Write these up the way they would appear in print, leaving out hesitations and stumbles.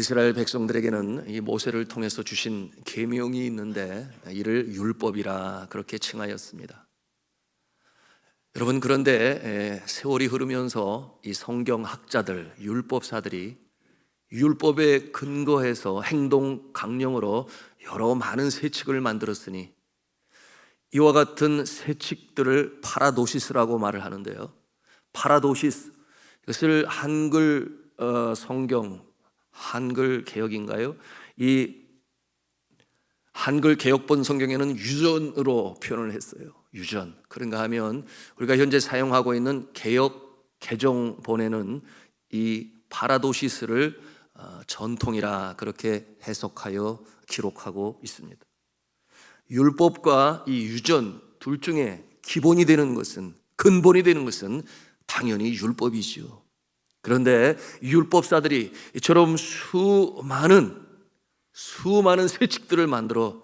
이스라엘 백성들에게는 이 모세를 통해서 주신 계명이 있는데 이를 율법이라 그렇게 칭하였습니다. 여러분, 그런데 세월이 흐르면서 이 성경학자들, 율법사들이 율법에 근거해서 행동 강령으로 여러 많은 세칙을 만들었으니 이와 같은 세칙들을 파라도시스라고 말을 하는데요. 파라도시스, 이것을 한글 성경, 한글 개역인가요? 이 한글 개역본 성경에는 유전으로 표현을 했어요. 유전. 그런가 하면 우리가 현재 사용하고 있는 개역 개정본에는 이 파라도시스를 전통이라 그렇게 해석하여 기록하고 있습니다. 율법과 이 유전 둘 중에 기본이 되는 것은, 근본이 되는 것은 당연히 율법이지요. 그런데 율법사들이 이처럼 수많은 세칙들을 만들어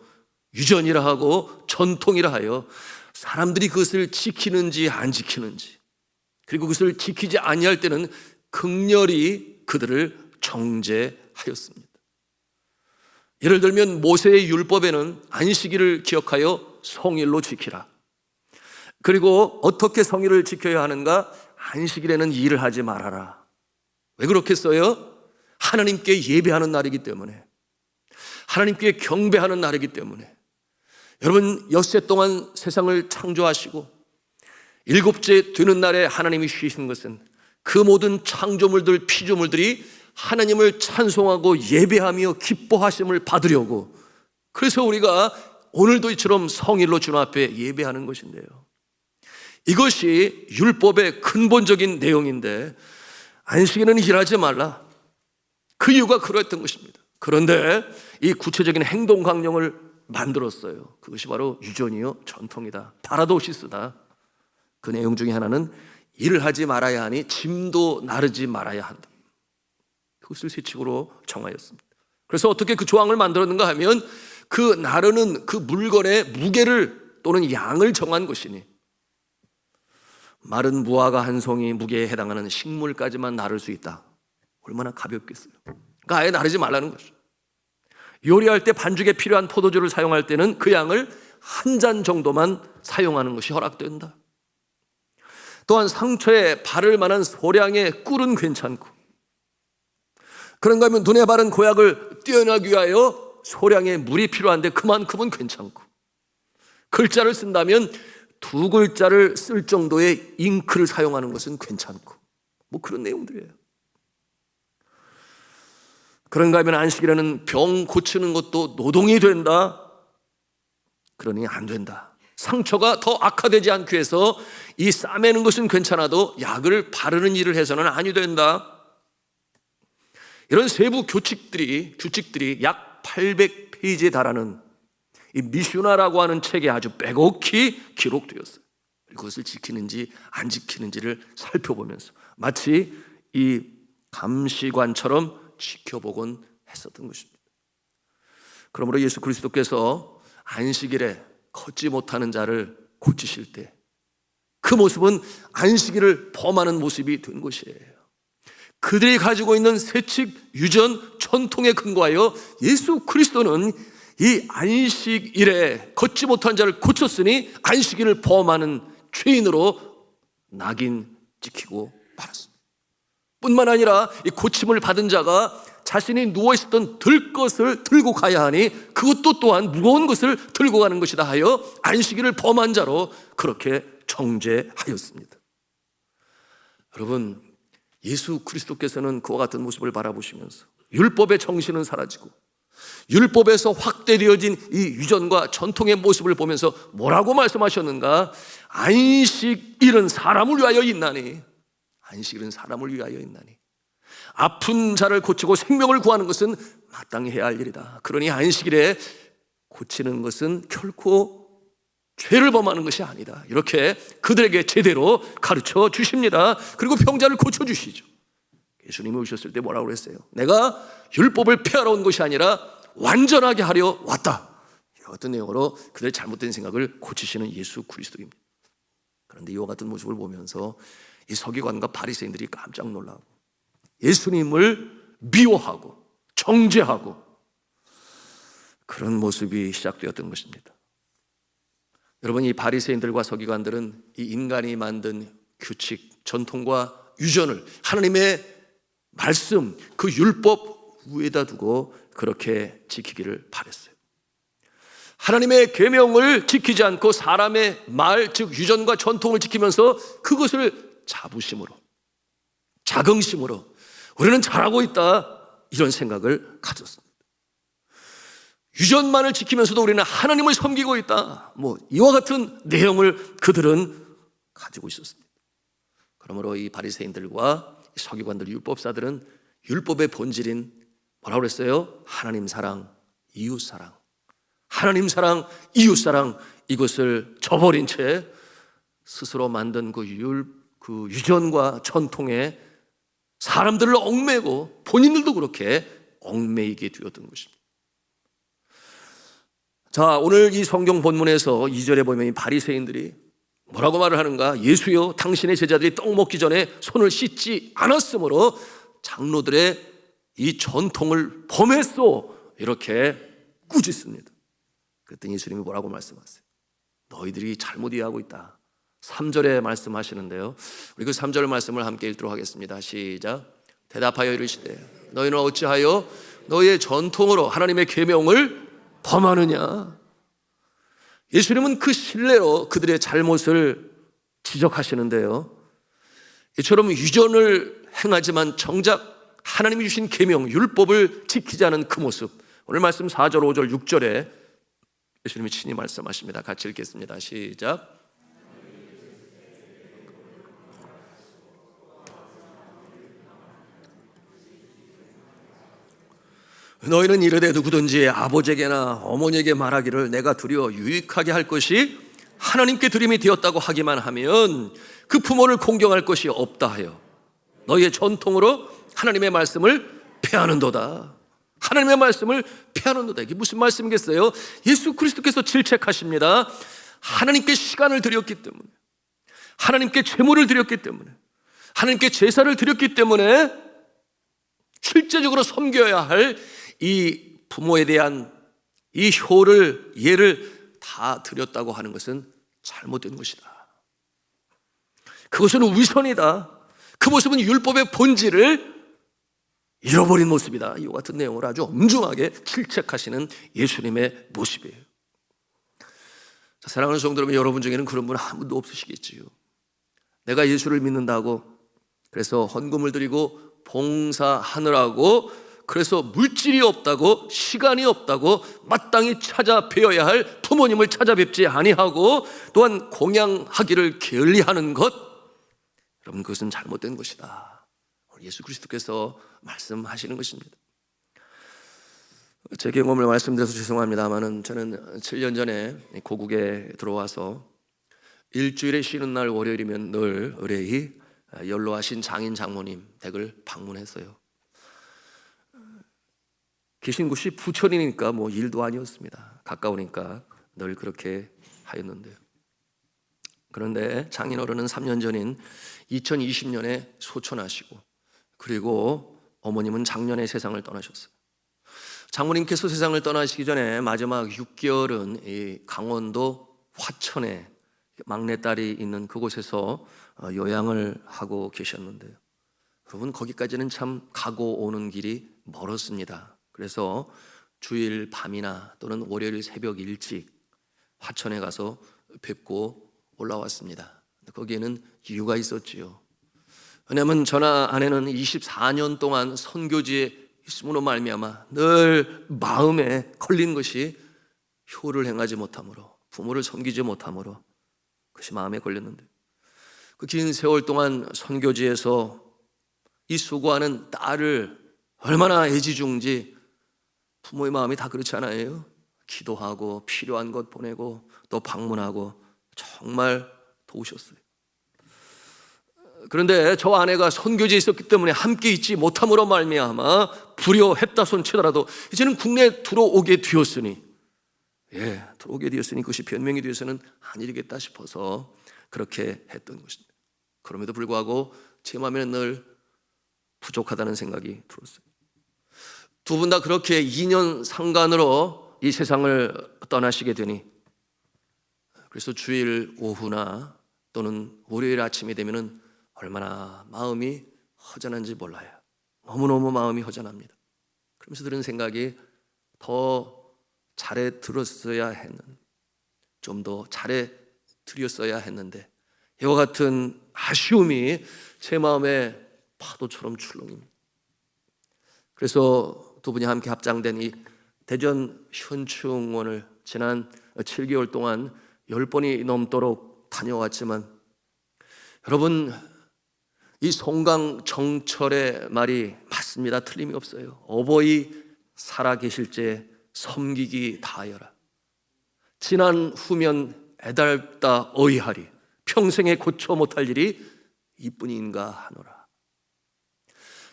유전이라 하고 전통이라 하여 사람들이 그것을 지키는지 안 지키는지, 그리고 그것을 지키지 아니할 때는 극렬히 그들을 정죄하였습니다. 예를 들면 모세의 율법에는 안식일을 기억하여 성일로 지키라. 그리고 어떻게 성일을 지켜야 하는가? 안식일에는 일을 하지 말아라. 왜 그렇겠어요? 하나님께 예배하는 날이기 때문에, 하나님께 경배하는 날이기 때문에. 여러분, 엿새 동안 세상을 창조하시고 일곱째 되는 날에 하나님이 쉬신 것은 그 모든 창조물들, 피조물들이 하나님을 찬송하고 예배하며 기뻐하심을 받으려고, 그래서 우리가 오늘도 이처럼 성일로 주님 앞에 예배하는 것인데요. 이것이 율법의 근본적인 내용인데 안식일에는 일하지 말라. 그 이유가 그랬던 것입니다. 그런데 이 구체적인 행동 강령을 만들었어요. 그것이 바로 유전이요 전통이다, 파라도시스다. 그 내용 중에 하나는 일을 하지 말아야 하니 짐도 나르지 말아야 한다. 그것을 세칙으로 정하였습니다. 그래서 어떻게 그 조항을 만들었는가 하면 그 나르는 그 물건의 무게를 또는 양을 정한 것이니, 마른 무화과 한 송이 무게에 해당하는 식물까지만 나를 수 있다. 얼마나 가볍겠어요. 그러니까 아예 나르지 말라는 거죠. 요리할 때 반죽에 필요한 포도주를 사용할 때는 그 양을 한 잔 정도만 사용하는 것이 허락된다. 또한 상처에 바를 만한 소량의 꿀은 괜찮고, 그런가 하면 눈에 바른 고약을 떼어내기 위하여 소량의 물이 필요한데 그만큼은 괜찮고, 글자를 쓴다면 2글자를 쓸 정도의 잉크를 사용하는 것은 괜찮고, 뭐 그런 내용들이에요. 그런가 하면 안식일에는 병 고치는 것도 노동이 된다. 그러니 안 된다. 상처가 더 악화되지 않기 위해서 이 싸매는 것은 괜찮아도 약을 바르는 일을 해서는 아니 된다. 이런 세부 규칙들이 약 800페이지에 달하는 이 미슈나라고 하는 책에 아주 빼곡히 기록되었어요. 그것을 지키는지 안 지키는지를 살펴보면서 마치 이 감시관처럼 지켜보곤 했었던 것입니다. 그러므로 예수 그리스도께서 안식일에 걷지 못하는 자를 고치실 때 그 모습은 안식일을 범하는 모습이 된 것이에요. 그들이 가지고 있는 세칙, 유전, 전통에 근거하여 예수 그리스도는 이 안식일에 걷지 못한 자를 고쳤으니 안식일을 범하는 죄인으로 낙인 찍히고 말았습니다. 뿐만 아니라 이 고침을 받은 자가 자신이 누워있었던 들 것을 들고 가야 하니 그것도 또한 무거운 것을 들고 가는 것이다 하여 안식일을 범한 자로 그렇게 정죄하였습니다. 여러분, 예수 그리스도께서는 그와 같은 모습을 바라보시면서 율법의 정신은 사라지고 율법에서 확대되어진 이 유전과 전통의 모습을 보면서 뭐라고 말씀하셨는가? 안식일은 사람을 위하여 있나니, 안식일은 사람을 위하여 있나니, 아픈 자를 고치고 생명을 구하는 것은 마땅히 해야 할 일이다. 그러니 안식일에 고치는 것은 결코 죄를 범하는 것이 아니다. 이렇게 그들에게 제대로 가르쳐 주십니다. 그리고 병자를 고쳐주시죠. 예수님이 오셨을 때 뭐라고 그랬어요? 내가 율법을 폐하러 온 것이 아니라 완전하게 하려 왔다. 이와 같은 내용으로 그들의 잘못된 생각을 고치시는 예수 그리스도입니다. 그런데 이와 같은 모습을 보면서 이 서기관과 바리새인들이 깜짝 놀라고 예수님을 미워하고 정죄하고 그런 모습이 시작되었던 것입니다. 여러분, 이 바리새인들과 서기관들은 이 인간이 만든 규칙, 전통과 유전을 하나님의 말씀, 그 율법 위에다 두고 그렇게 지키기를 바랬어요. 하나님의 계명을 지키지 않고 사람의 말, 즉 유전과 전통을 지키면서 그것을 자부심으로, 자긍심으로 우리는 잘하고 있다, 이런 생각을 가졌습니다. 유전만을 지키면서도 우리는 하나님을 섬기고 있다, 이와 같은 내용을 그들은 가지고 있었습니다. 그러므로 이 바리새인들과 서기관들, 율법사들은 율법의 본질인 뭐라고 그랬어요? 하나님 사랑, 이웃 사랑, 하나님 사랑, 이웃 사랑, 이것을 저버린 채 스스로 만든 그 유전과 전통에 사람들을 얽매고 본인들도 그렇게 얽매이게 되었던 것입니다. 자, 오늘 이 성경 본문에서 2절에 보면 이 바리새인들이 뭐라고 말을 하는가? 예수여, 당신의 제자들이 떡 먹기 전에 손을 씻지 않았으므로 장로들의 이 전통을 범했소, 이렇게 꾸짖습니다. 그랬더니 예수님이 뭐라고 말씀하세요? 너희들이 잘못 이해하고 있다. 3절에 말씀하시는데요, 우리 그 3절 말씀을 함께 읽도록 하겠습니다. 시작. 대답하여 이르시되 너희는 어찌하여 너희의 전통으로 하나님의 계명을 범하느냐. 예수님은 그 신뢰로 그들의 잘못을 지적하시는데요, 이처럼 유전을 행하지만 정작 하나님이 주신 계명, 율법을 지키지 않은 그 모습, 오늘 말씀 4절, 5절, 6절에 예수님이 친히 말씀하십니다. 같이 읽겠습니다. 시작. 너희는 이르되 누구든지 아버지에게나 어머니에게 말하기를 내가 드려 유익하게 할 것이 하나님께 드림이 되었다고 하기만 하면 그 부모를 공경할 것이 없다 하여 너희의 전통으로 하나님의 말씀을 폐하는도다. 하나님의 말씀을 폐하는도다. 이게 무슨 말씀이겠어요? 예수 그리스도께서 질책하십니다. 하나님께 시간을 드렸기 때문에, 하나님께 제물을 드렸기 때문에, 하나님께 제사를 드렸기 때문에 실제적으로 섬겨야 할 이 부모에 대한 이 효를, 예를 다 드렸다고 하는 것은 잘못된 것이다. 그것은 위선이다. 그 모습은 율법의 본질을 잃어버린 모습이다. 이와 같은 내용을 아주 엄중하게 질책하시는 예수님의 모습이에요. 자, 사랑하는 성도 여러분, 여러분 중에는 그런 분 한 분도 없으시겠지요. 내가 예수를 믿는다고, 그래서 헌금을 드리고 봉사하느라고, 그래서 물질이 없다고, 시간이 없다고 마땅히 찾아뵈어야 할 부모님을 찾아뵙지 아니하고 또한 공양하기를 게을리하는 것, 여러분 그것은 잘못된 것이다. 예수 그리스도께서 말씀하시는 것입니다. 제 경험을 말씀드려서 죄송합니다만은 저는 7년 전에 고국에 들어와서 일주일에 쉬는 날 월요일이면 늘 의뢰히 연로하신 장인 장모님 댁을 방문했어요. 계신 곳이 부천이니까 일도 아니었습니다. 가까우니까 늘 그렇게 하였는데요. 그런데 장인 어른은 3년 전인 2020년에 소천하시고, 그리고 어머님은 작년에 세상을 떠나셨어요. 장모님께서 세상을 떠나시기 전에 마지막 6개월은 이 강원도 화천에 막내딸이 있는 그곳에서 요양을 하고 계셨는데요, 여러분 거기까지는 참 가고 오는 길이 멀었습니다. 그래서 주일 밤이나 또는 월요일 새벽 일찍 화천에 가서 뵙고 올라왔습니다. 거기에는 이유가 있었지요. 왜냐하면 저나 아내는 24년 동안 선교지에 있음으로 말미암아 늘 마음에 걸린 것이 효를 행하지 못함으로, 부모를 섬기지 못함으로 그것이 마음에 걸렸는데, 그 긴 세월 동안 선교지에서 이 수고하는 딸을 얼마나 애지중지, 부모의 마음이 다 그렇지 않아요? 기도하고 필요한 것 보내고 또 방문하고 정말 도우셨어요. 그런데 저 아내가 선교지에 있었기 때문에 함께 있지 못함으로 말미암아 불효했다 손치더라도 이제는 국내에 들어오게 되었으니, 들어오게 되었으니 그것이 변명이 되어서는 아니겠다 싶어서 그렇게 했던 것입니다. 그럼에도 불구하고 제 마음에는 늘 부족하다는 생각이 들었어요. 두 분 다 그렇게 2년 상간으로 이 세상을 떠나시게 되니, 그래서 주일 오후나 또는 월요일 아침이 되면은 얼마나 마음이 허전한지 몰라요. 너무너무 마음이 허전합니다. 그러면서 드는 생각이, 더 잘해 들었어야 했는, 좀 더 잘해 드렸어야 했는데, 이와 같은 아쉬움이 제 마음에 파도처럼 출렁입니다. 그래서 두 분이 함께 합장된 이 대전 현충원을 지난 7개월 동안 10번이 넘도록 다녀왔지만, 여러분, 이 송강 정철의 말이 맞습니다. 틀림이 없어요. 어버이 살아계실제 섬기기 다하여라. 지난 후면 애달다 어이하리. 평생에 고쳐 못할 일이 이뿐인가 하노라.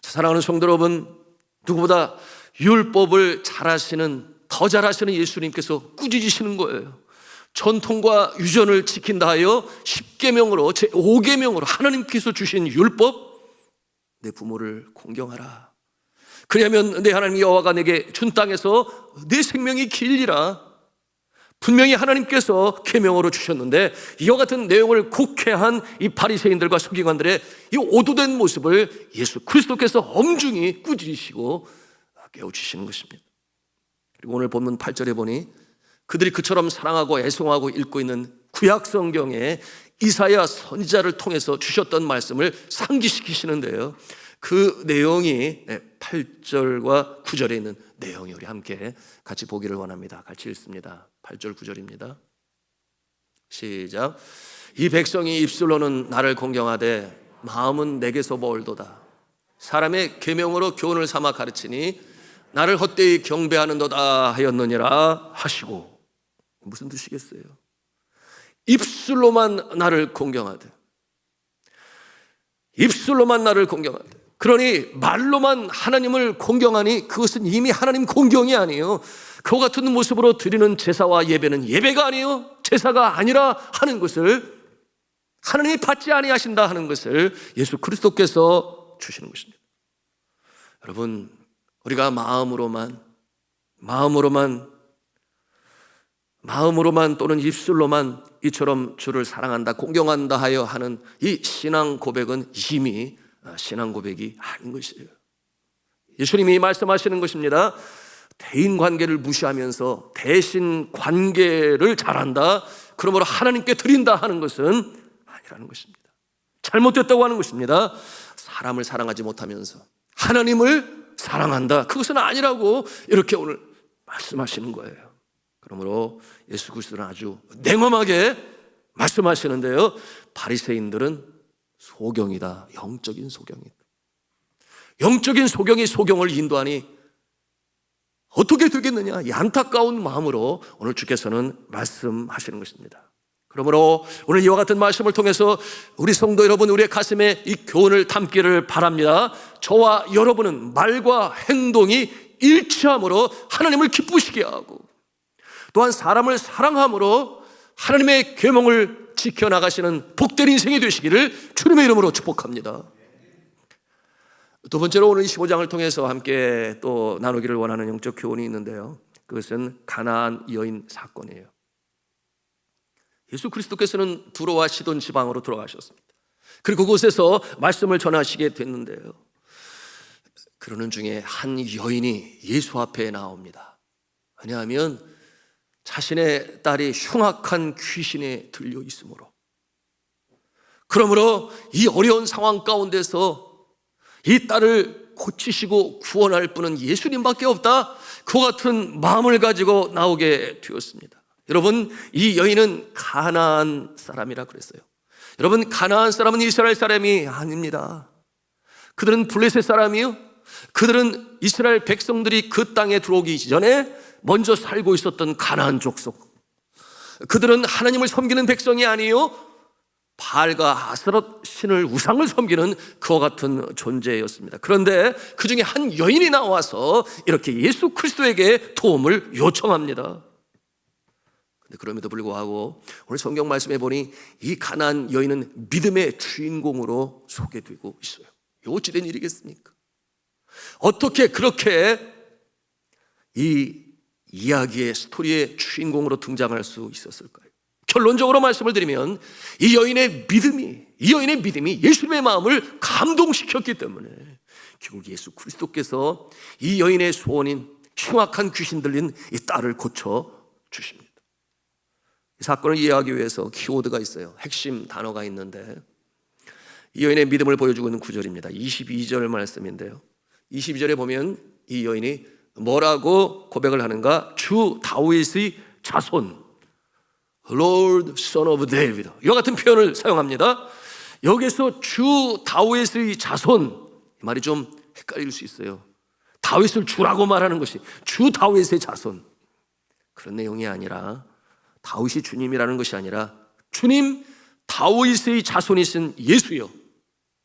사랑하는 성도 여러분, 누구보다 율법을 더 잘하시는 예수님께서 꾸짖으시는 거예요. 전통과 유전을 지킨다 하여 10계명으로, 제5계명으로 하나님께서 주신 율법, 내 부모를 공경하라. 그러면 내 하나님 여호와가 내게 준 땅에서 내 생명이 길리라. 분명히 하나님께서 계명으로 주셨는데, 이와 같은 내용을 곡해한 이 바리새인들과 서기관들의 이 오도된 모습을 예수 그리스도께서 엄중히 꾸짖으시고 깨우치시는 것입니다. 그리고 오늘 본문 8절에 보니, 그들이 그처럼 사랑하고 애송하고 읽고 있는 구약 성경에 이사야 선지자를 통해서 주셨던 말씀을 상기시키시는데요, 그 내용이 8절과 9절에 있는 내용이, 우리 함께 같이 보기를 원합니다. 같이 읽습니다. 8절 9절입니다. 시작. 이 백성이 입술로는 나를 공경하되 마음은 내게서 멀도다. 사람의 계명으로 교훈을 삼아 가르치니 나를 헛되이 경배하는도다 하였느니라 하시고. 무슨 뜻이겠어요? 입술로만 나를 공경하되, 입술로만 나를 공경하되, 그러니 말로만 하나님을 공경하니 그것은 이미 하나님 공경이 아니에요. 그와 같은 모습으로 드리는 제사와 예배는 예배가 아니에요, 제사가 아니라 하는 것을, 하나님이 받지 아니하신다 하는 것을 예수 그리스도께서 주시는 것입니다. 여러분, 우리가 마음으로만 또는 입술로만 이처럼 주를 사랑한다, 공경한다 하여 하는 이 신앙 고백은 이미 신앙 고백이 아닌 것이에요. 예수님이 말씀하시는 것입니다. 대인 관계를 무시하면서 대신 관계를 잘한다, 그러므로 하나님께 드린다 하는 것은 아니라는 것입니다. 잘못됐다고 하는 것입니다. 사람을 사랑하지 못하면서 하나님을 사랑한다, 그것은 아니라고 이렇게 오늘 말씀하시는 거예요. 그러므로 예수 그리스도는 아주 냉엄하게 말씀하시는데요, 바리새인들은 소경이다, 영적인 소경이다. 영적인 소경이 소경을 인도하니 어떻게 되겠느냐, 이 안타까운 마음으로 오늘 주께서는 말씀하시는 것입니다. 그러므로 오늘 이와 같은 말씀을 통해서 우리 성도 여러분, 우리의 가슴에 이 교훈을 담기를 바랍니다. 저와 여러분은 말과 행동이 일치함으로 하나님을 기쁘시게 하고, 또한 사람을 사랑함으로 하나님의 계명을 지켜나가시는 복된 인생이 되시기를 주님의 이름으로 축복합니다. 두 번째로 오늘 15장을 통해서 함께 또 나누기를 원하는 영적 교훈이 있는데요, 그것은 가나안 여인 사건이에요. 예수 그리스도께서는 두로와 시돈 지방으로 들어가셨습니다. 그리고 그곳에서 말씀을 전하시게 됐는데요, 그러는 중에 한 여인이 예수 앞에 나옵니다. 왜냐하면 자신의 딸이 흉악한 귀신에 들려 있으므로, 그러므로 이 어려운 상황 가운데서 이 딸을 고치시고 구원할 분은 예수님밖에 없다, 그와 같은 마음을 가지고 나오게 되었습니다. 여러분, 이 여인은 가나안 사람이라 그랬어요. 여러분, 가나안 사람은 이스라엘 사람이 아닙니다. 그들은 블레셋 사람이요, 그들은 이스라엘 백성들이 그 땅에 들어오기 전에 먼저 살고 있었던 가나안 족속, 그들은 하나님을 섬기는 백성이 아니요, 바알과 아스롯 신을, 우상을 섬기는 그와 같은 존재였습니다. 그런데 그 중에 한 여인이 나와서 이렇게 예수 그리스도에게 도움을 요청합니다. 근데 그럼에도 불구하고 오늘 성경 말씀에 보니 이 가나안 여인은 믿음의 주인공으로 소개되고 있어요. 이거 어찌된 일이겠습니까? 어떻게 그렇게 이 이야기의 스토리의 주인공으로 등장할 수 있었을까요? 결론적으로 말씀을 드리면 이 여인의 믿음이 예수님의 마음을 감동시켰기 때문에 결국 예수 그리스도께서 이 여인의 소원인 흉악한 귀신 들린 이 딸을 고쳐주십니다. 이 사건을 이해하기 위해서 키워드가 있어요. 핵심 단어가 있는데 이 여인의 믿음을 보여주고 있는 구절입니다. 22절 말씀인데요, 22절에 보면 이 여인이 뭐라고 고백을 하는가? 주 다윗의 자손, Lord Son of David, 이와 같은 표현을 사용합니다. 여기서 주 다윗의 자손, 이 말이 좀 헷갈릴 수 있어요. 다윗을 주라고 말하는 것이 주 다윗의 자손, 그런 내용이 아니라 다윗이 주님이라는 것이 아니라 주님 다윗의 자손이신 예수여,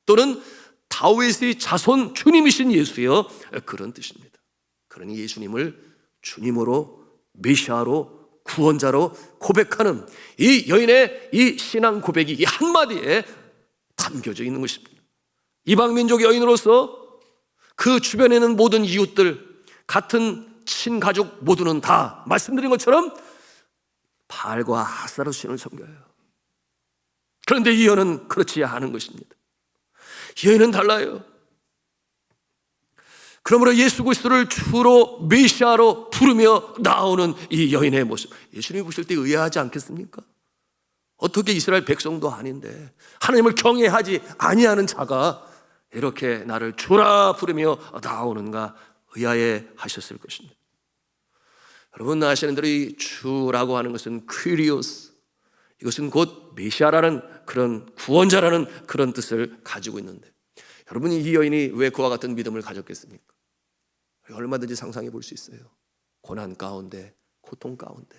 또는 다윗의 자손 주님이신 예수여, 그런 뜻입니다. 그러니 예수님을 주님으로, 메시아로, 구원자로 고백하는 이 여인의 이 신앙 고백이 이 한마디에 담겨져 있는 것입니다. 이방민족 여인으로서 그 주변에 있는 모든 이웃들, 같은 친가족 모두는 다 말씀드린 것처럼 바알과 아스타롯 신을 섬겨요. 그런데 이 여인은 그렇지 않은 것입니다. 이 여인은 달라요. 그러므로 예수 그리스도를 주로 메시아로 부르며 나오는 이 여인의 모습, 예수님이 보실 때 의아하지 않겠습니까? 어떻게 이스라엘 백성도 아닌데 하나님을 경외하지 아니하는 자가 이렇게 나를 주라 부르며 나오는가 의아해 하셨을 것입니다. 여러분 아시는 대로 이 주라고 하는 것은 퀴리오스, 이것은 곧 메시아라는 그런 구원자라는 그런 뜻을 가지고 있는데, 여러분이 이 여인이 왜 그와 같은 믿음을 가졌겠습니까? 얼마든지 상상해 볼 수 있어요. 고난 가운데, 고통 가운데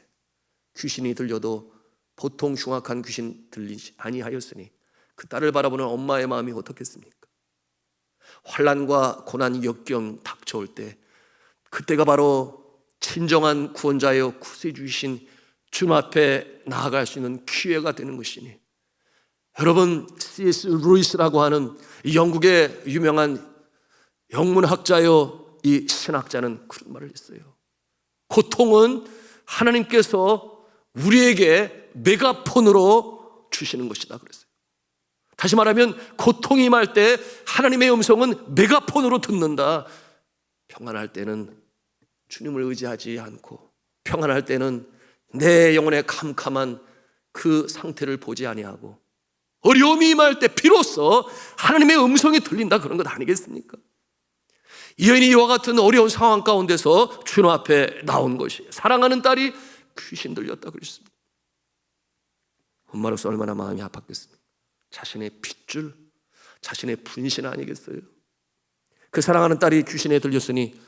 귀신이 들려도 보통 흉악한 귀신 들리지 아니하였으니 그 딸을 바라보는 엄마의 마음이 어떻겠습니까? 환난과 고난 역경 닥쳐올 때 그때가 바로 진정한 구원자여 구세주이신 주님 앞에 나아갈 수 있는 기회가 되는 것이니, 여러분 C.S. 루이스라고 하는 영국의 유명한 영문학자요 이 신학자는 그런 말을 했어요. 고통은 하나님께서 우리에게 메가폰으로 주시는 것이다 그랬어요. 다시 말하면 고통이 임할 때 하나님의 음성은 메가폰으로 듣는다. 평안할 때는 주님을 의지하지 않고, 평안할 때는 내 영혼의 캄캄한 그 상태를 보지 아니하고, 어려움이 임할 때 비로소 하나님의 음성이 들린다, 그런 것 아니겠습니까? 이 여인이 이와 같은 어려운 상황 가운데서 주님 앞에 나온 것이, 사랑하는 딸이 귀신 들렸다 그랬습니다. 엄마로서 얼마나 마음이 아팠겠습니까? 자신의 핏줄, 자신의 분신 아니겠어요? 그 사랑하는 딸이 귀신에 들렸으니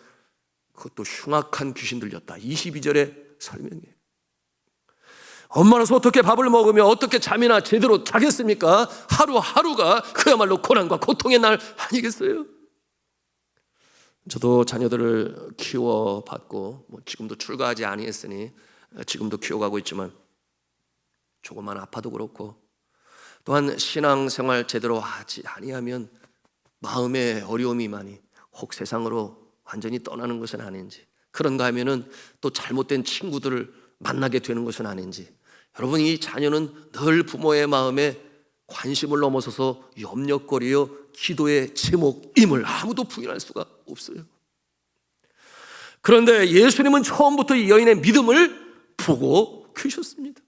그것도 흉악한 귀신 들렸다, 22절의 설명이에요. 엄마로서 어떻게 밥을 먹으며 어떻게 잠이나 제대로 자겠습니까? 하루하루가 그야말로 고난과 고통의 날 아니겠어요? 저도 자녀들을 키워봤고 지금도 출가하지 아니했으니 지금도 키워가고 있지만 조금만 아파도 그렇고, 또한 신앙생활 제대로 하지 아니하면 마음에 어려움이 많이, 혹 세상으로 완전히 떠나는 것은 아닌지, 그런가 하면은 또 잘못된 친구들을 만나게 되는 것은 아닌지, 여러분 이 자녀는 늘 부모의 마음에 관심을 넘어서서 염려거리요 기도의 제목임을 아무도 부인할 수가 없어요. 그런데 예수님은 처음부터 이 여인의 믿음을 보고 계셨습니다.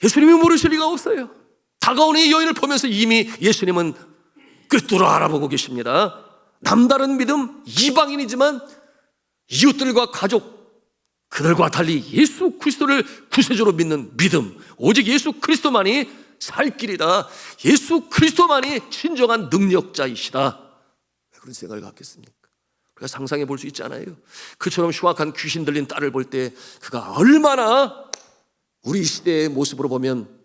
예수님이 모르실 리가 없어요. 다가오는 이 여인을 보면서 이미 예수님은 꿰뚫어 알아보고 계십니다. 남다른 믿음, 이방인이지만 이웃들과 가족, 그들과 달리 예수 그리스도를 구세주로 믿는 믿음, 오직 예수 그리스도만이 살 길이다, 예수 그리스도만이 진정한 능력자이시다, 왜 그런 생각을 갖겠습니까? 우리가 상상해 볼 수 있잖아요. 그처럼 흉악한 귀신 들린 딸을 볼 때 그가 얼마나 우리 시대의 모습으로 보면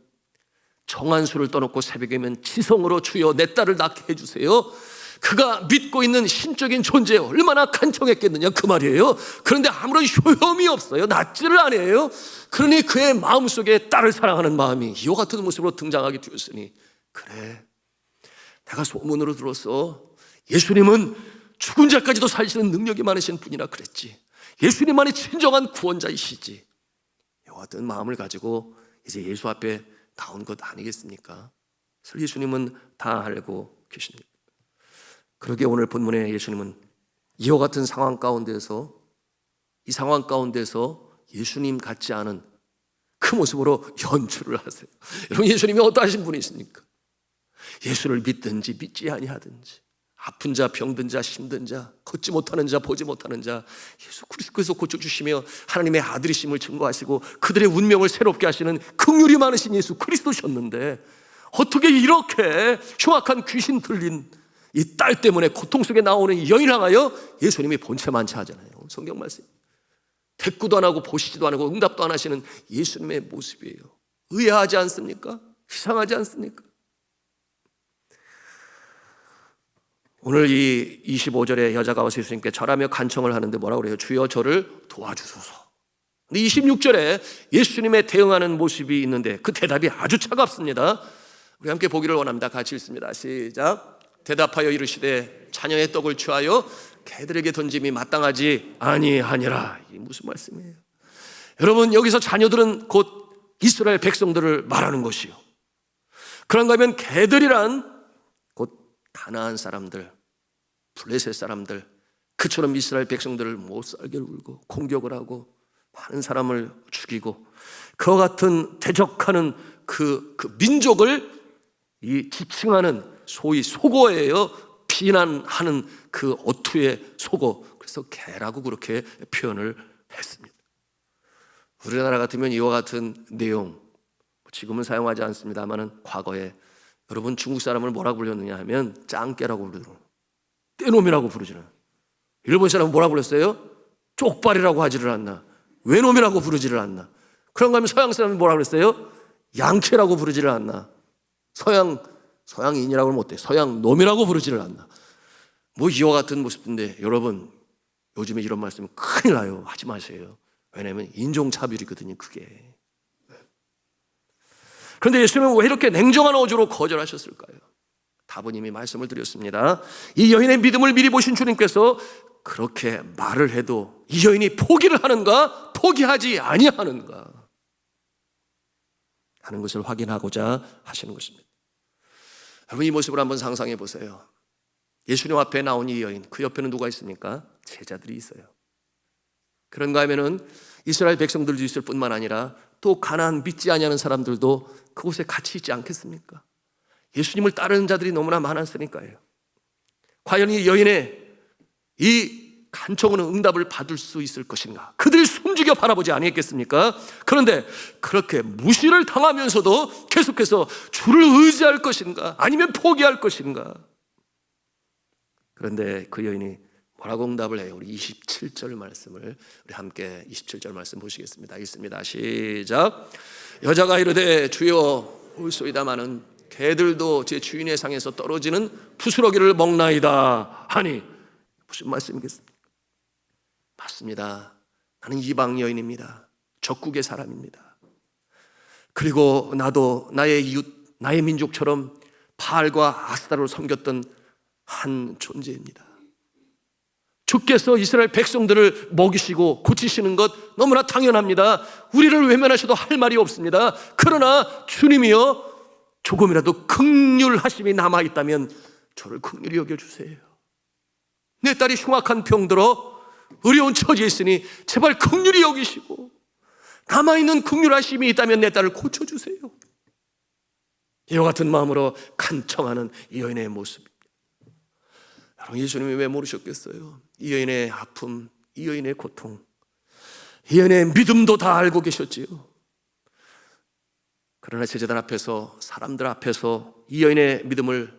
정한수를 떠놓고 새벽이면 지성으로 주여 내 딸을 낳게 해주세요, 그가 믿고 있는 신적인 존재에 얼마나 간청했겠느냐 그 말이에요. 그런데 아무런 효험이 없어요. 낫지를 않아요. 그러니 그의 마음속에 딸을 사랑하는 마음이 이와 같은 모습으로 등장하게 되었으니, 그래 내가 소문으로 들었어, 예수님은 죽은 자까지도 살리시는 능력이 많으신 분이라 그랬지, 예수님만이 진정한 구원자이시지, 이와 같은 마음을 가지고 이제 예수 앞에 나온 것 아니겠습니까? 그래서 예수님은 다 알고 계십니다. 그러게 오늘 본문에 예수님은 이와 같은 상황 가운데서, 이 상황 가운데서 예수님 같지 않은 그 모습으로 연출을 하세요. 여러분, 예수님이 어떠하신 분이십니까? 예수를 믿든지 믿지 아니하든지, 아픈 자, 병든 자, 힘든 자, 걷지 못하는 자, 보지 못하는 자, 예수 그리스도께서 고쳐주시며 하나님의 아들이심을 증거하시고 그들의 운명을 새롭게 하시는 긍휼이 많으신 예수 그리스도셨는데, 어떻게 이렇게 흉악한 귀신 들린 이 딸 때문에 고통 속에 나오는 이 여인을 향하여 예수님이 본체만치 하잖아요. 성경 말씀. 대꾸도 안 하고 보시지도 안 하고 응답도 안 하시는 예수님의 모습이에요. 의아하지 않습니까? 이상하지 않습니까? 오늘 이 25절에 여자가 와서 예수님께 절하며 간청을 하는데 뭐라고 그래요? 주여 저를 도와주소서. 근데 26절에 예수님의 대응하는 모습이 있는데 그 대답이 아주 차갑습니다. 우리 함께 보기를 원합니다. 같이 읽습니다. 시작. 대답하여 이르시되 자녀의 떡을 취하여 개들에게 던짐이 마땅하지 아니하니라. 이게 무슨 말씀이에요? 여러분, 여기서 자녀들은 곧 이스라엘 백성들을 말하는 것이요, 그런가 하면 개들이란 곧 가나안 사람들, 블레셋 사람들, 그처럼 이스라엘 백성들을 못 살게 울고 공격을 하고 많은 사람을 죽이고 그와 같은 대적하는 그 민족을 이 지칭하는 소위 속어예요. 비난하는 그 어투의 속어. 그래서 개라고 그렇게 표현을 했습니다. 우리나라 같으면 이와 같은 내용, 지금은 사용하지 않습니다만 과거에 여러분 중국 사람을 뭐라고 불렀느냐 하면 짱깨라고 부르더라고요. 떼놈이라고 부르지는. 일본 사람은 뭐라고 불렀어요? 쪽발이라고 하지를 않나, 외놈이라고 부르지를 않나. 그런가 하면 서양 사람은 뭐라고 그랬어요? 양캐라고 부르지를 않나, 서양인이라고 못해, 서양놈이라고 부르지를 않나. 뭐 이와 같은 모습인데, 여러분 요즘에 이런 말씀은 큰일 나요. 하지 마세요. 왜냐하면 인종차별이거든요, 그게. 그런데 예수님은 왜 이렇게 냉정한 어조로 거절하셨을까요? 답은 이미 말씀을 드렸습니다. 이 여인의 믿음을 미리 보신 주님께서 그렇게 말을 해도 이 여인이 포기를 하는가, 포기하지 아니하는가 하는 것을 확인하고자 하시는 것입니다. 여러분, 이 모습을 한번 상상해 보세요. 예수님 앞에 나온 이 여인, 그 옆에는 누가 있습니까? 제자들이 있어요. 그런가 하면은 이스라엘 백성들도 있을 뿐만 아니라 또 가나안 믿지 아니하는 사람들도 그곳에 같이 있지 않겠습니까? 예수님을 따르는 자들이 너무나 많았으니까요. 과연 이 여인의 이 간청은 응답을 받을 수 있을 것인가? 그들이 숨죽여 바라보지 아니했겠습니까? 그런데 그렇게 무시를 당하면서도 계속해서 주를 의지할 것인가? 아니면 포기할 것인가? 그런데 그 여인이 뭐라고 응답을 해요? 우리 27절 말씀을 우리 함께 27절 말씀 보시겠습니다. 읽습니다. 시작. 여자가 이르되 주여 올소이다마는 개들도 제 주인의 상에서 떨어지는 부스러기를 먹나이다 하니. 무슨 말씀이겠습니까? 맞습니다. 나는 이방 여인입니다. 적국의 사람입니다. 그리고 나도 나의 이웃, 나의 민족처럼 바알과 아스타를 섬겼던 한 존재입니다. 주께서 이스라엘 백성들을 먹이시고 고치시는 것 너무나 당연합니다. 우리를 외면하셔도 할 말이 없습니다. 그러나 주님이여, 조금이라도 긍휼하심이 남아있다면 저를 긍휼히 여겨주세요. 내 딸이 흉악한 병들어 어려운 처지에 있으니 제발 긍휼히 여기시고 남아있는 긍휼하심이 있다면 내 딸을 고쳐주세요. 이와 같은 마음으로 간청하는 이 여인의 모습입니다. 여러분, 예수님이 왜 모르셨겠어요? 이 여인의 아픔, 이 여인의 고통, 이 여인의 믿음도 다 알고 계셨지요. 그러나 제자들 앞에서, 사람들 앞에서 이 여인의 믿음을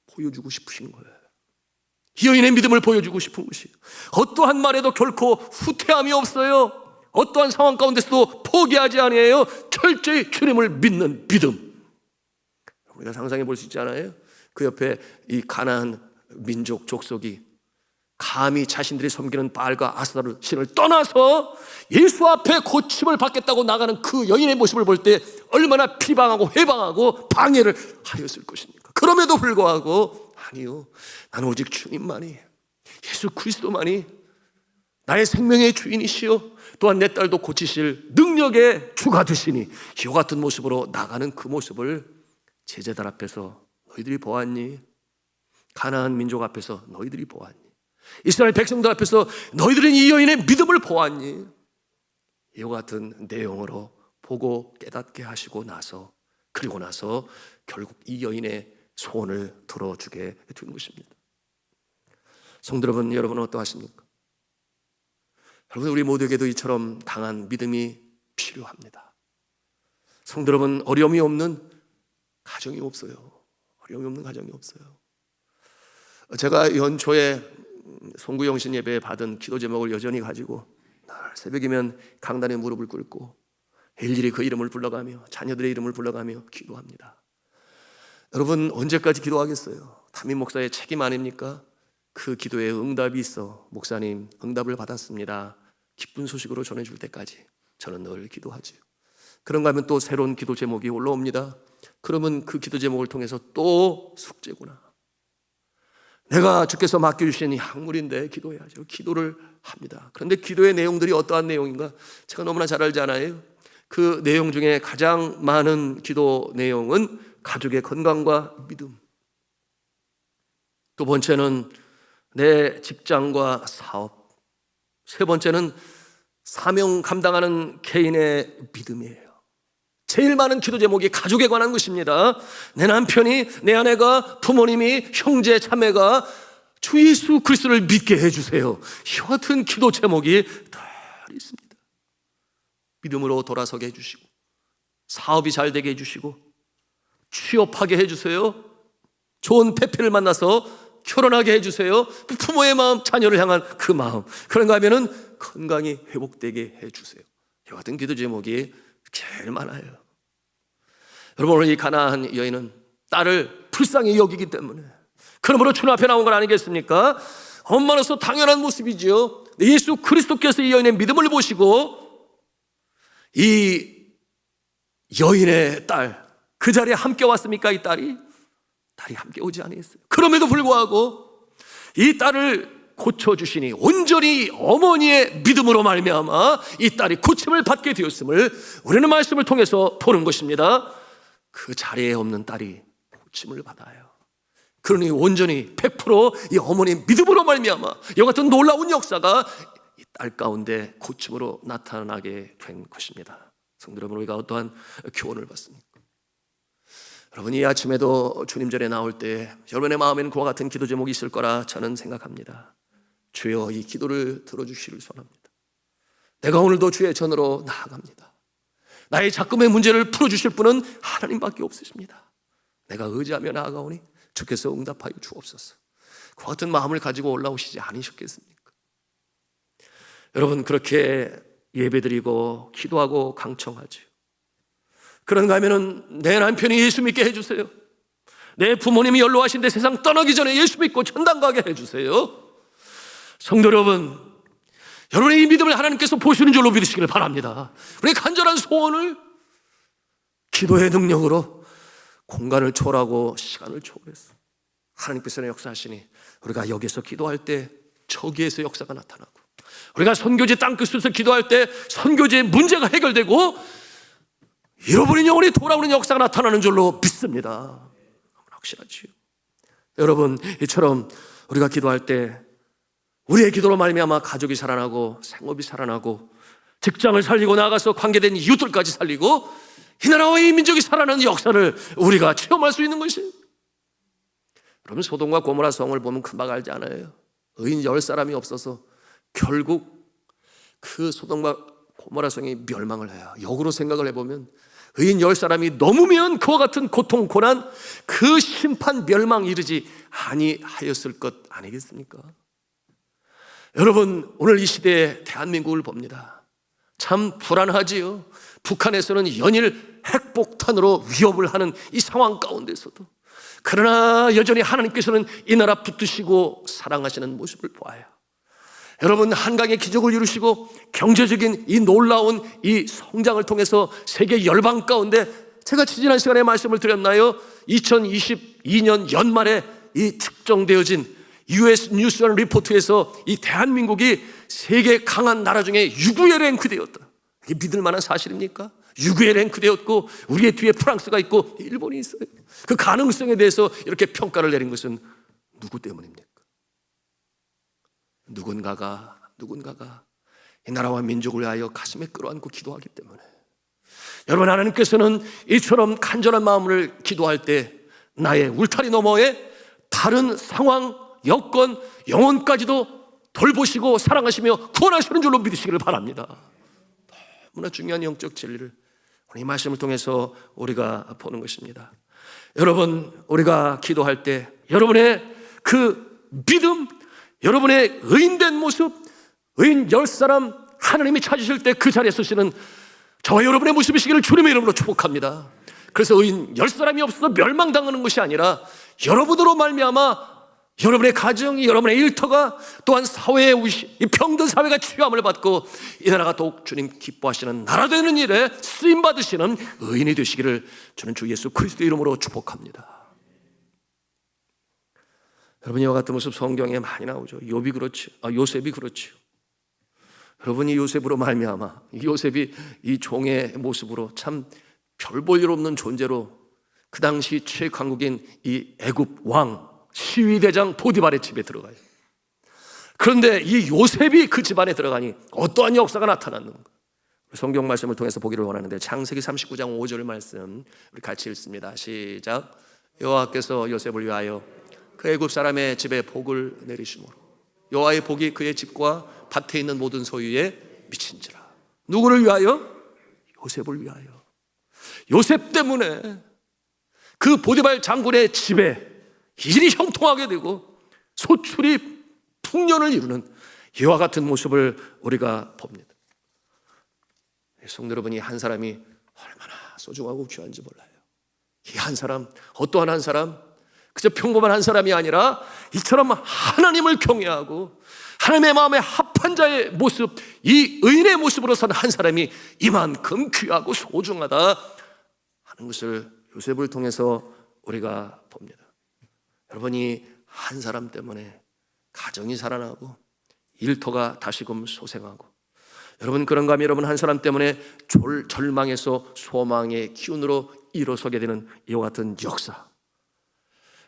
보여주고 싶으신 거예요. 이 여인의 믿음을 보여주고 싶은 것이에요. 어떠한 말에도 결코 후퇴함이 없어요. 어떠한 상황 가운데서도 포기하지 아니에요. 철저히 주님을 믿는 믿음. 우리가 상상해 볼 수 있지 않아요? 그 옆에 이 가나안 민족 족속이 감히 자신들이 섬기는 바알과 아스타르 신을 떠나서 예수 앞에 고침을 받겠다고 나가는 그 여인의 모습을 볼 때 얼마나 비방하고 회방하고 방해를 하였을 것입니까? 그럼에도 불구하고 아니요, 나는 오직 주님만이, 예수 그리스도만이 나의 생명의 주인이시여 또한 내 딸도 고치실 능력의 주가 되시니 이와 같은 모습으로 나가는 그 모습을 제자들 앞에서 너희들이 보았니? 가나안 민족 앞에서 너희들이 보았니? 이스라엘 백성들 앞에서 너희들은 이 여인의 믿음을 보았니? 이와 같은 내용으로 보고 깨닫게 하시고 나서 그리고 나서 결국 이 여인의 소원을 들어주게 된 것입니다. 성도 여러분, 여러분은 어떠하십니까? 여러분, 우리 모두에게도 이처럼 강한 믿음이 필요합니다. 성도 여러분, 어려움이 없는 가정이 없어요. 어려움이 없는 가정이 없어요. 제가 연초에 송구영신 예배에 받은 기도 제목을 여전히 가지고 날 새벽이면 강단에 무릎을 꿇고 일일이 그 이름을 불러가며 자녀들의 이름을 불러가며 기도합니다. 여러분, 언제까지 기도하겠어요? 담임 목사의 책임 아닙니까? 그 기도에 응답이 있어 목사님 응답을 받았습니다, 기쁜 소식으로 전해줄 때까지 저는 늘 기도하지요. 그런가 하면 또 새로운 기도 제목이 올라옵니다. 그러면 그 기도 제목을 통해서 또 숙제구나, 내가 주께서 맡겨주신 이 약물인데 기도해야죠. 기도를 합니다. 그런데 기도의 내용들이 어떠한 내용인가? 제가 너무나 잘 알잖아요. 그 내용 중에 가장 많은 기도 내용은 가족의 건강과 믿음, 두 번째는 내 직장과 사업, 세 번째는 사명 감당하는 개인의 믿음이에요. 제일 많은 기도 제목이 가족에 관한 것입니다. 내 남편이, 내 아내가, 부모님이, 형제, 자매가 주 예수 그리스도를 믿게 해주세요. 이와 같은 기도 제목이 다 있습니다. 믿음으로 돌아서게 해주시고, 사업이 잘 되게 해주시고, 취업하게 해주세요. 좋은 배필을 만나서 결혼하게 해주세요. 부모의 마음, 자녀를 향한 그 마음, 그런가 하면은 건강이 회복되게 해주세요. 이와 같은 기도 제목이 제일 많아요. 여러분, 오늘 이 가나안 여인은 딸을 불쌍히 여기기 때문에, 그러므로 주님 앞에 나온 건 아니겠습니까? 엄마로서 당연한 모습이지요. 예수 그리스도께서 이 여인의 믿음을 보시고 이 여인의 딸, 그 자리에 함께 왔습니까? 이 딸이 함께 오지 아니했어요. 그럼에도 불구하고 이 딸을 고쳐주시니 온전히 어머니의 믿음으로 말미암아 이 딸이 고침을 받게 되었음을 우리는 말씀을 통해서 보는 것입니다. 그 자리에 없는 딸이 고침을 받아요. 그러니 온전히 100% 이 어머니의 믿음으로 말미암아 이와 같은 놀라운 역사가 이 딸 가운데 고침으로 나타나게 된 것입니다. 성도 여러분, 우리가 어떠한 교훈을 받습니까? 여러분, 이 아침에도 주님 전에 나올 때 여러분의 마음에는 그와 같은 기도 제목이 있을 거라 저는 생각합니다. 주여, 이 기도를 들어주시길 소원합니다. 내가 오늘도 주의 전으로 나아갑니다. 나의 작금의 문제를 풀어주실 분은 하나님밖에 없으십니다. 내가 의지하며 나아가오니 주께서 응답하여 주옵소서. 그와 같은 마음을 가지고 올라오시지 않으셨겠습니까? 여러분, 그렇게 예배드리고 기도하고 강청하죠. 그런가 하면은 내 남편이 예수 믿게 해주세요. 내 부모님이 연로하신데 세상 떠나기 전에 예수 믿고 천당 가게 해주세요. 성도 여러분, 여러분의 이 믿음을 하나님께서 보시는 줄로 믿으시기를 바랍니다. 우리의 간절한 소원을 기도의 능력으로 공간을 초월하고 시간을 초월해서 하나님께서는 역사하시니 우리가 여기서 기도할 때 저기에서 역사가 나타나고, 우리가 선교지 땅끝에서 기도할 때 선교지의 문제가 해결되고 잃어버린 영혼이 돌아오는 역사가 나타나는 줄로 믿습니다. 확실하지요. 여러분, 이처럼 우리가 기도할 때 우리의 기도로 말미암아 가족이 살아나고 생업이 살아나고 직장을 살리고 나가서 관계된 이웃들까지 살리고 이 나라와 이 민족이 살아나는 역사를 우리가 체험할 수 있는 것이에요. 여러분, 소돔과 고모라 성을 보면 금방 알지 않아요? 의인 10사람이 없어서 결국 그 소돔과 고모라 성이 멸망을 해요. 역으로 생각을 해보면 의인 10사람이 넘으면 그와 같은 고통, 고난, 그 심판, 멸망 이르지 아니하였을 것 아니겠습니까? 여러분, 오늘 이 시대에 대한민국을 봅니다. 참 불안하지요. 북한에서는 연일 핵폭탄으로 위협을 하는 이 상황 가운데서도 그러나 여전히 하나님께서는 이 나라 붙드시고 사랑하시는 모습을 보아요. 여러분, 한강의 기적을 이루시고 경제적인 이 놀라운 이 성장을 통해서 세계 열방 가운데, 제가 지난 시간에 말씀을 드렸나요? 2022년 연말에 이 측정되어진 US 뉴스 앤 리포트에서 이 대한민국이 세계 강한 나라 중에 6위에 랭크되었다. 이게 믿을 만한 사실입니까? 6위에 랭크되었고 우리의 뒤에 프랑스가 있고 일본이 있어요. 그 가능성에 대해서 이렇게 평가를 내린 것은 누구 때문입니까? 누군가가 이 나라와 민족을 위하여 가슴에 끌어안고 기도하기 때문에. 여러분, 하나님께서는 이처럼 간절한 마음을 기도할 때 나의 울타리 너머에 다른 상황, 여건, 영혼까지도 돌보시고 사랑하시며 구원하시는 줄로 믿으시기를 바랍니다. 너무나 중요한 영적 진리를 오늘 이 말씀을 통해서 우리가 보는 것입니다. 여러분, 우리가 기도할 때 여러분의 그 믿음, 여러분의 의인된 모습, 의인 10사람 하나님이 찾으실 때 그 자리에 서시는 저와 여러분의 모습이시기를 주님의 이름으로 축복합니다. 그래서 의인 10사람이 없어서 멸망당하는 것이 아니라 여러분으로 말미암아 여러분의 가정이, 여러분의 일터가, 또한 사회의 이 병든 사회가 치유함을 받고 이 나라가 더욱 주님 기뻐하시는 나라 되는 일에 쓰임받으시는 의인이 되시기를 저는 주 예수 그리스도의 이름으로 축복합니다. 여러분, 이와 같은 모습 성경에 많이 나오죠. 욥이 그렇죠. 요셉이 그렇죠. 여러분이 요셉으로 말미암아, 요셉이 이 종의 모습으로 참 별 볼 일 없는 존재로 그 당시 최강국인 이 애굽 왕 시위대장 보디발의 집에 들어가요. 그런데 이 요셉이 그 집안에 들어가니 어떠한 역사가 나타났는가? 성경 말씀을 통해서 보기를 원하는데 창세기 39장 5절 말씀 우리 같이 읽습니다. 시작. 여호와께서 요셉을 위하여 그 애굽 사람의 집에 복을 내리시므로 여호와의 복이 그의 집과 밭에 있는 모든 소유에 미친지라. 누구를 위하여? 요셉을 위하여. 요셉 때문에 그 보디발 장군의 집에 일이 형통하게 되고 소출이 풍년을 이루는 이와 같은 모습을 우리가 봅니다. 성도 여러분이 한 사람이 얼마나 소중하고 귀한지 몰라요. 이 한 사람, 어떠한 한 사람, 그저 평범한 한 사람이 아니라 이처럼 하나님을 경외하고 하나님의 마음에 합한 자의 모습, 이 의인의 모습으로 선 한 사람이 이만큼 귀하고 소중하다 하는 것을 요셉을 통해서 우리가 봅니다. 여러분이 한 사람 때문에 가정이 살아나고 일터가 다시금 소생하고, 여러분 그런가 하면 여러분 한 사람 때문에 절망에서 소망의 기운으로 일어서게 되는 이와 같은 역사,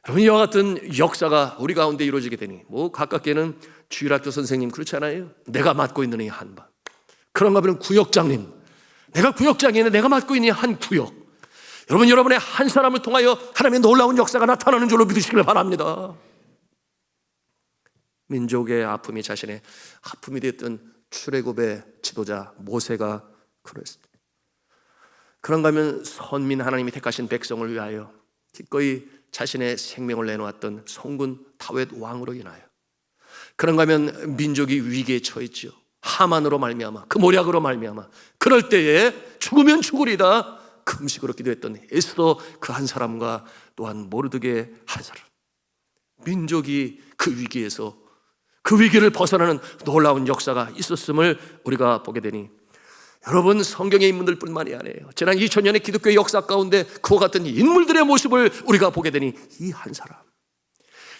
여러분 이와 같은 역사가 우리 가운데 이루어지게 되니 뭐 가깝게는 주일학교 선생님 그렇잖아요. 내가 맡고 있는 이 한 반, 그런가 하면 구역장님, 내가 구역장이네, 내가 맡고 있는 이 한 구역, 여러분 여러분의 한 사람을 통하여 하나님의 놀라운 역사가 나타나는 줄로 믿으시길 바랍니다. 민족의 아픔이 자신의 아픔이 됐던 출애굽의 지도자 모세가 그랬습니다. 그런가 하면 선민 하나님이 택하신 백성을 위하여 기꺼이 자신의 생명을 내놓았던 성군 다윗 왕으로 인하여, 그런가 하면 민족이 위기에 처했죠. 하만으로 말미암아, 그 모략으로 말미암아 그럴 때에 죽으면 죽으리다 금식으로 기도했던 에스더 그 한 사람과 또한 모르드게 한 사람, 민족이 그 위기에서 그 위기를 벗어나는 놀라운 역사가 있었음을 우리가 보게 되니, 여러분 성경의 인물들 뿐만이 아니에요. 지난 2000년의 기독교의 역사 가운데 그와 같은 인물들의 모습을 우리가 보게 되니 이 한 사람,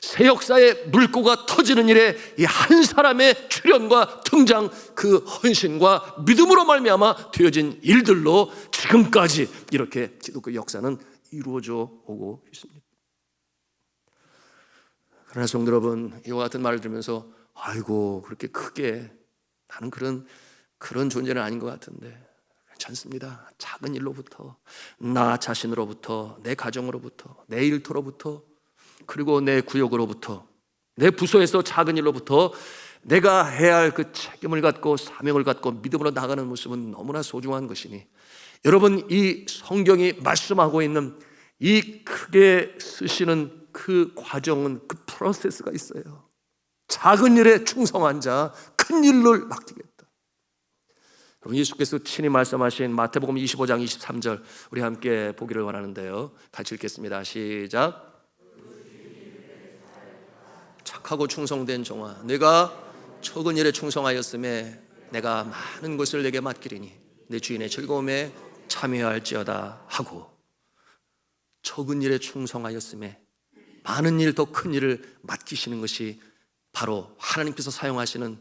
새 역사의 물꼬가 터지는 일에 이 한 사람의 출현과 등장, 그 헌신과 믿음으로 말미암아 되어진 일들로 지금까지 이렇게 기독교 역사는 이루어져 오고 있습니다. 그러나 성도 여러분, 이와 같은 말을 들으면서 아이고 그렇게 크게 나는 그런 존재는 아닌 것 같은데, 괜찮습니다. 작은 일로부터, 나 자신으로부터, 내 가정으로부터, 내 일터로부터, 그리고 내 구역으로부터, 내 부서에서 작은 일로부터 내가 해야 할 그 책임을 갖고 사명을 갖고 믿음으로 나가는 모습은 너무나 소중한 것이니, 여러분 이 성경이 말씀하고 있는 이 크게 쓰시는 그 과정은, 그 프로세스가 있어요. 작은 일에 충성한 자 큰 일을 맡기겠다. 예수께서 친히 말씀하신 마태복음 25장 23절 우리 함께 보기를 원하는데요, 같이 읽겠습니다. 시작. 착하고 충성된 종아, 내가 적은 일에 충성하였음에 내가 많은 것을 내게 맡기리니 내 주인의 즐거움에 참여할지어다 하고, 적은 일에 충성하였음에 많은 일, 더 큰 일을 맡기시는 것이 바로 하나님께서 사용하시는,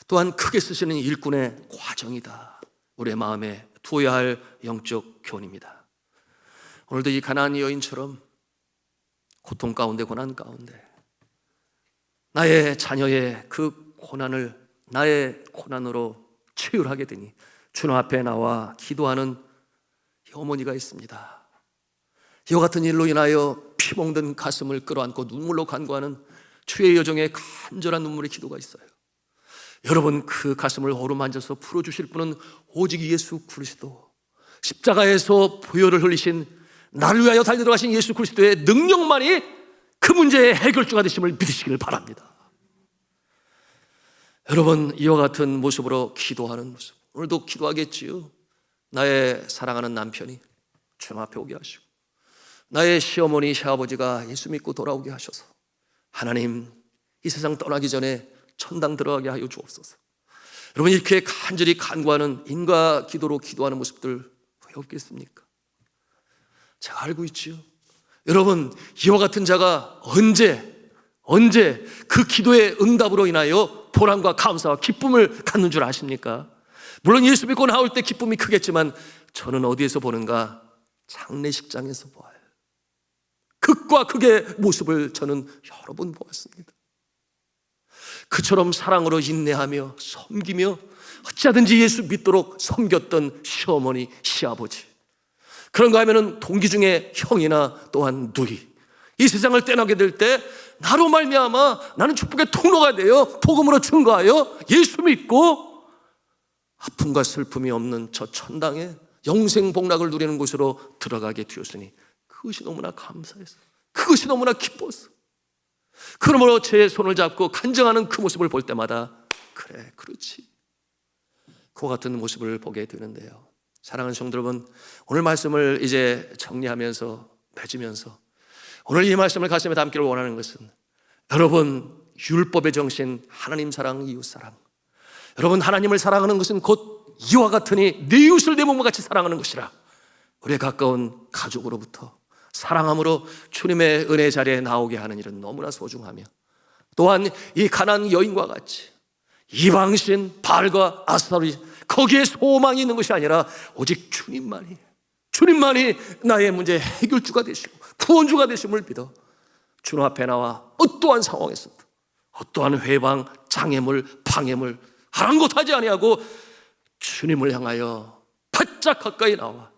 또한 크게 쓰시는 일꾼의 과정이다. 우리의 마음에 두어야 할 영적 교훈입니다. 오늘도 이 가나안 여인처럼 고통 가운데, 고난 가운데 나의 자녀의 그 고난을 나의 고난으로 치유하게 되니 주님 앞에 나와 기도하는 이 어머니가 있습니다. 이와 같은 일로 인하여 피멍든 가슴을 끌어안고 눈물로 간구하는 주의 여정의 간절한 눈물의 기도가 있어요. 여러분, 그 가슴을 어루만져서 풀어주실 분은 오직 예수 그리스도, 십자가에서 보혈을 흘리신, 나를 위하여 달려들어가신 예수 그리스도의 능력만이 그 문제의 해결주가 되심을 믿으시길 바랍니다. 여러분, 이와 같은 모습으로 기도하는 모습, 오늘도 기도하겠지요. 나의 사랑하는 남편이 주님 앞에 오게 하시고, 나의 시어머니, 시아버지가 예수 믿고 돌아오게 하셔서 하나님, 이 세상 떠나기 전에 천당 들어가게 하여 주옵소서. 여러분, 이렇게 간절히 간구하는 인과 기도로 기도하는 모습들 왜 없겠습니까? 제가 알고 있지요. 여러분, 이와 같은 자가 언제 그 기도의 응답으로 인하여 보람과 감사와 기쁨을 갖는 줄 아십니까? 물론 예수 믿고 나올 때 기쁨이 크겠지만 저는 어디에서 보는가? 장례식장에서 보아요. 극과 극의 모습을 저는 여러 번 보았습니다. 그처럼 사랑으로 인내하며 섬기며 어찌하든지 예수 믿도록 섬겼던 시어머니, 시아버지, 그런가 하면은 동기 중에 형이나 또한 누이, 이 세상을 떠나게 될 때 나로 말미암아 나는 축복의 통로가 되어 복음으로 증거하여 예수 믿고 아픔과 슬픔이 없는 저 천당에 영생 복락을 누리는 곳으로 들어가게 되었으니 그것이 너무나 감사해서, 그것이 너무나 기뻤어. 그러므로 제 손을 잡고 간증하는 그 모습을 볼 때마다 그래, 그렇지, 그와 같은 모습을 보게 되는데요. 사랑하는 성도 여러분, 오늘 말씀을 이제 정리하면서 맺으면서 오늘 이 말씀을 가슴에 담기를 원하는 것은, 여러분, 율법의 정신, 하나님 사랑, 이웃 사랑, 여러분, 하나님을 사랑하는 것은 곧 이와 같으니 네 이웃을 내 몸과 같이 사랑하는 것이라. 우리의 가까운 가족으로부터 사랑함으로 주님의 은혜 자리에 나오게 하는 일은 너무나 소중하며, 또한 이 가나안 여인과 같이 이방신 바알과 아스타롯이 거기에 소망이 있는 것이 아니라 오직 주님만이 나의 문제의 해결주가 되시고 구원주가 되심을 믿어 주님 앞에 나와 어떠한 상황에서도 어떠한 회방, 장애물, 방해물 아랑곳하지 아니하고 주님을 향하여 바짝 가까이 나와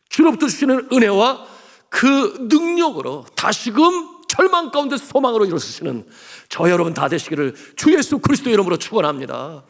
주로부터 주시는 은혜와 그 능력으로 다시금 절망 가운데서 소망으로 일어서시는 저 여러분 다 되시기를 주 예수 그리스도 이름으로 축원합니다.